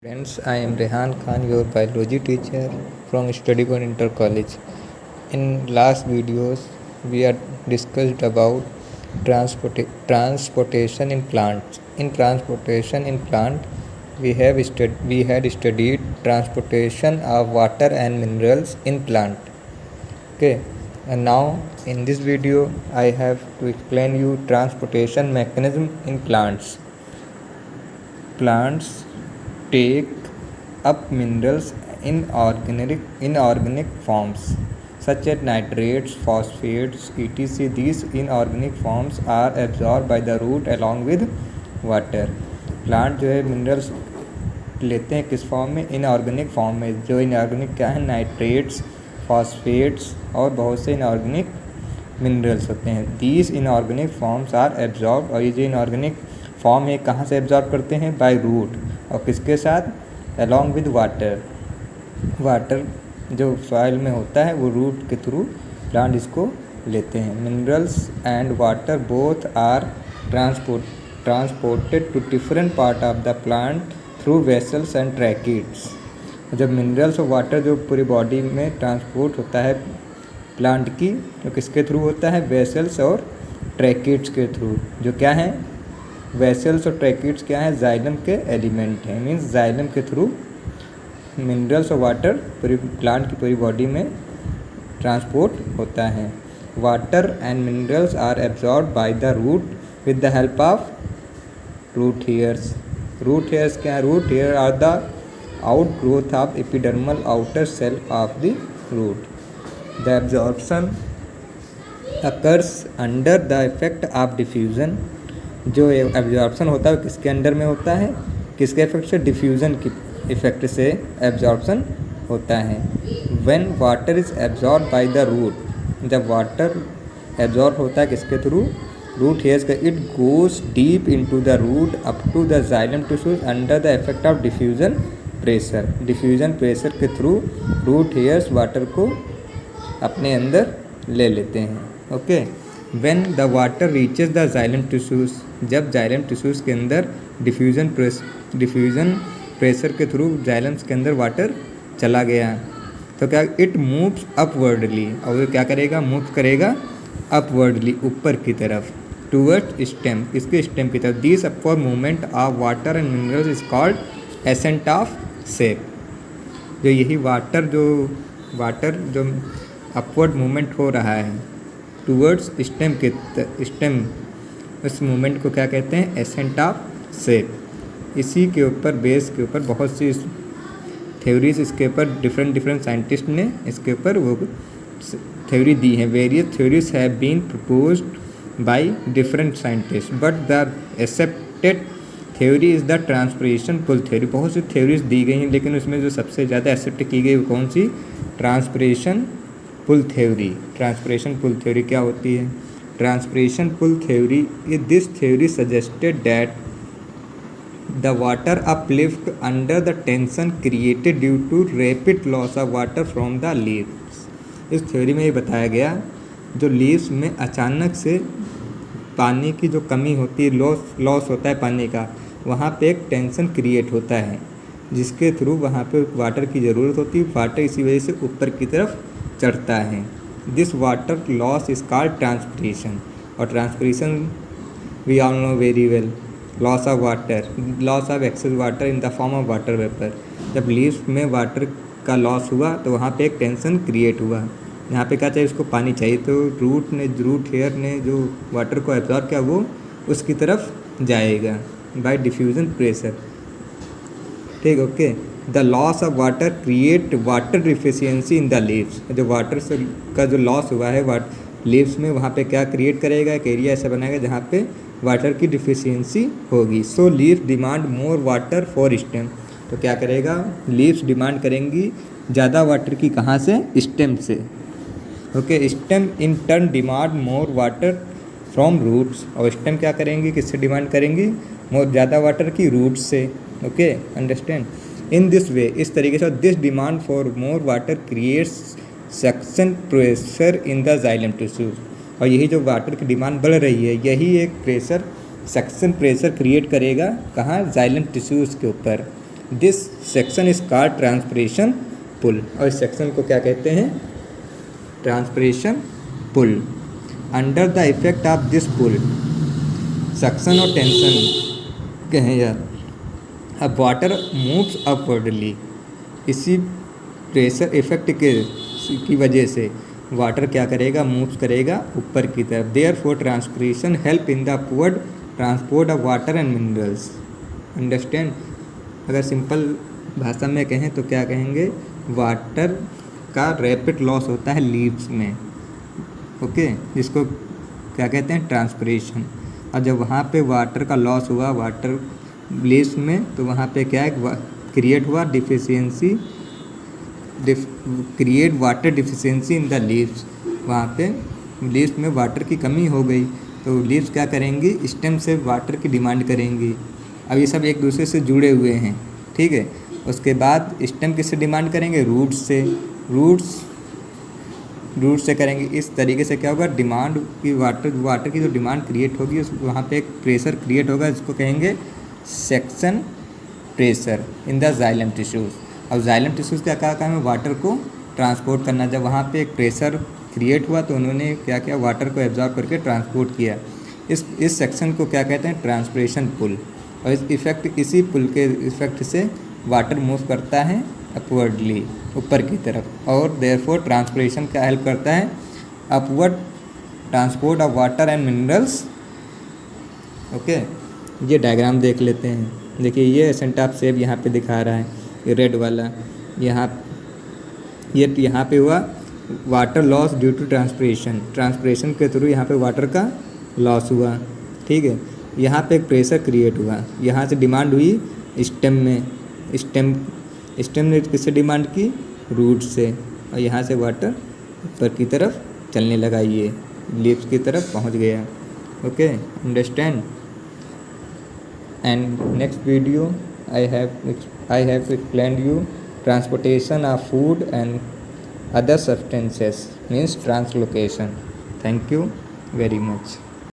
Friends, I am Rehan Khan, your biology teacher from Study Point Inter College. In last videos, we had discussed about transportation in plants. In transportation in plant, we had studied transportation of water and minerals in plant. Okay, and now in this video, I have to explain you transportation mechanism in plants. Plants take up minerals in inorganic forms such as nitrates, phosphates, etc. These inorganic forms are absorbed by the root along with water. Plant जो है minerals लेते हैं किस form में? Inorganic form में. जो inorganic क्या है? नाइट्रेट्स, फॉस्फेट्स और बहुत से इनऑर्गेनिक मिनरल्स होते हैं. These inorganic forms are absorb, और ये जो इनऑर्गेनिक फॉर्म है कहाँ से एब्जॉर्ब करते हैं? By root. और किसके साथ? Along with water. वाटर जो सॉइल में होता है वो रूट के थ्रू प्लांट इसको लेते हैं. Minerals and water both are transported to different part of the plant through vessels and tracheids. जब मिनरल्स और वाटर जो पूरी बॉडी में ट्रांसपोर्ट होता है प्लांट की, तो किसके थ्रू होता है? वेसल्स और ट्रैकिड्स के थ्रू. जो क्या है? वेसल्स और ट्रैकिड्स क्या है? जाइलम के एलिमेंट हैं. मीन्स जाइलम के थ्रू मिनरल्स और वाटर पूरी प्लांट की पूरी बॉडी में ट्रांसपोर्ट होता है. Water and minerals are absorb by the root with the help of root hairs. Root hairs क्या है? Root hair are the outgrowth of epidermal outer cell of the root. The absorption occurs under the effect of diffusion. जो absorption होता है किसके under में होता है? किसके इफेक्ट से? डिफ्यूज़न की इफेक्ट से एब्जॉर्प्शन होता है. When water is absorb by the root. जब वाटर एब्जॉर्ब होता है किसके थ्रू? रूट हेयर्स का. It goes deep into the root up to the xylem tissues under the effect of diffusion pressure. Diffusion pressure के through root hairs water को अपने अंदर ले लेते हैं. Okay. When the water reaches the xylem tissues, जब xylem tissues के अंदर डिफ्यूज़न प्रेशर के थ्रू जाइलम्स के अंदर वाटर चला गया तो क्या? It moves upwardly. और वो क्या करेगा? मूव करेगा अपवर्डली, ऊपर की तरफ, टूवर्ड्स स्टेम. इसके स्टेम की तरफ. This upward movement of water and minerals is called ascent of shape. जो यही वाटर जो अपवर्ड मूवमेंट हो रहा है टूवर्ड्स स्टेम, उस मूवमेंट को क्या कहते हैं? Ascent of shape. इसी के ऊपर बेस के ऊपर बहुत सी थ्योरीज इसके ऊपर डिफरेंट साइंटिस्ट ने इसके ऊपर वो थ्योरी दी है. Various theories have been proposed by different scientist but the accepted theory is the transpiration pull theory. बहुत सी थ्योरीज दी गई हैं लेकिन उसमें जो सबसे ज़्यादा एक्सेप्ट की गई वो कौन सी? Transpiration pull theory. Transpiration pull theory क्या होती है? Transpiration pull theory, this theory suggested that the water uplift under the tension created due to rapid loss of water from the leaves. इस थ्योरी में ये बताया गया जो लीव्स में अचानक से पानी की जो कमी होती है, लॉस होता है पानी का, वहाँ पे एक टेंशन क्रिएट होता है जिसके थ्रू वहाँ पे वाटर की ज़रूरत होती है. वाटर इसी वजह से ऊपर की तरफ चढ़ता है. This water loss is called transpiration. और transpiration we all know very well. Loss of water, loss of excess water in the form of water vapour. जब लीव्स में वाटर का लॉस हुआ तो वहाँ पे एक टेंशन क्रिएट हुआ. यहाँ पे क्या चाहिए? उसको पानी चाहिए. तो रूट हेयर ने जो वाटर को एब्जॉर्ब किया वो उसकी तरफ जाएगा बाय डिफ्यूज़न प्रेशर. ठीक. Okay. The loss of water create water deficiency in the leaves. जो वाटर से का जो लॉस हुआ है लीव्स में, वहाँ पे क्या क्रिएट करेगा? एक एरिया ऐसा बनाएगा जहाँ पे वाटर की डिफिशियंसी होगी. So leaves demand more water for stem. तो क्या करेगा? लीव्स डिमांड करेंगी ज़्यादा वाटर की. कहाँ से? स्टेम से. Okay. Stem in turn demand more water from roots. और स्टेम क्या करेंगी? किससे डिमांड करेंगी? मोर ज़्यादा वाटर की रूट्स से. Okay. Understand. In this way, इस तरीके से this demand for more water creates suction pressure in the xylem tissues. और यही जो वाटर की डिमांड बढ़ रही है यही एक प्रेशर सक्शन प्रेशर क्रिएट करेगा. कहाँ? जाइलम टिश्यूज़ के ऊपर. This section is called transpiration pull, और इस सेक्शन को क्या कहते हैं? Transpiration pull. Under the effect of this pull, suction और टेंशन कहें यार, अब वाटर मूव्स अपवर्डली। इसी प्रेशर इफेक्ट की वजह से वाटर क्या करेगा? मूव्स करेगा ऊपर की तरफ। Therefore transpiration help in the upward transport of water and minerals. Understand? अगर सिंपल भाषा में कहें तो क्या कहेंगे? वाटर का रैपिड लॉस होता है लीव्स में, ओके, जिसको क्या कहते हैं? ट्रांसपिरेशन। और जब वहाँ पे वाटर का लॉस हुआ वाटर लीव्स में, तो वहाँ पे क्या है? क्रिएट हुआ deficiency, create water deficiency in the leaves. वहाँ पे लीव्स में वाटर की कमी हो गई, तो लीव्स क्या करेंगी? स्टेम से वाटर की डिमांड करेंगी। अब ये सब एक दूसरे से जुड़े हुए हैं, ठीक है। उसके बाद स्टेम किससे डिमांड करेंगे? रूट्स से। रूट्स से करेंगे। इस तरीके से क्या होगा? डिमांड की वाटर की जो डिमांड क्रिएट होगी उस वहाँ पे एक प्रेशर क्रिएट होगा, जिसको कहेंगे section pressure in the xylem tissues. अब जाइलम टिश्यूज़ का क्या काम है? वाटर को ट्रांसपोर्ट करना। जब वहाँ पे एक प्रेशर क्रिएट हुआ तो उन्होंने क्या किया? वाटर को एब्जॉर्ब करके ट्रांसपोर्ट किया। इस सेक्शन को क्या कहते हैं? Transpiration pull. और इसी पुल के इफेक्ट से वाटर मूव करता है अपवर्डली, ऊपर की तरफ, और देयरफॉर ट्रांसपिरेशन क्या हेल्प करता है? Upward transport of water and minerals, okay. ये डायग्राम देख लेते हैं। देखिए ये एसेंट ऑफ शेप यहाँ पे दिखा रहा है, ये रेड वाला। यहाँ पे हुआ water loss due to transpiration के थ्रू यहाँ पे वाटर का लॉस हुआ, ठीक है। यहाँ पे एक प्रेशर क्रिएट हुआ, यहाँ से डिमांड हुई स्टेम में, स्टेम ने किससे डिमांड की? रूट से, और यहाँ से वाटर ऊपर की तरफ चलने लगा, ये लीव्स की तरफ पहुँच गया, okay. Understand? And next video I have explained you transportation of food and other substances, means translocation. Thank you very much.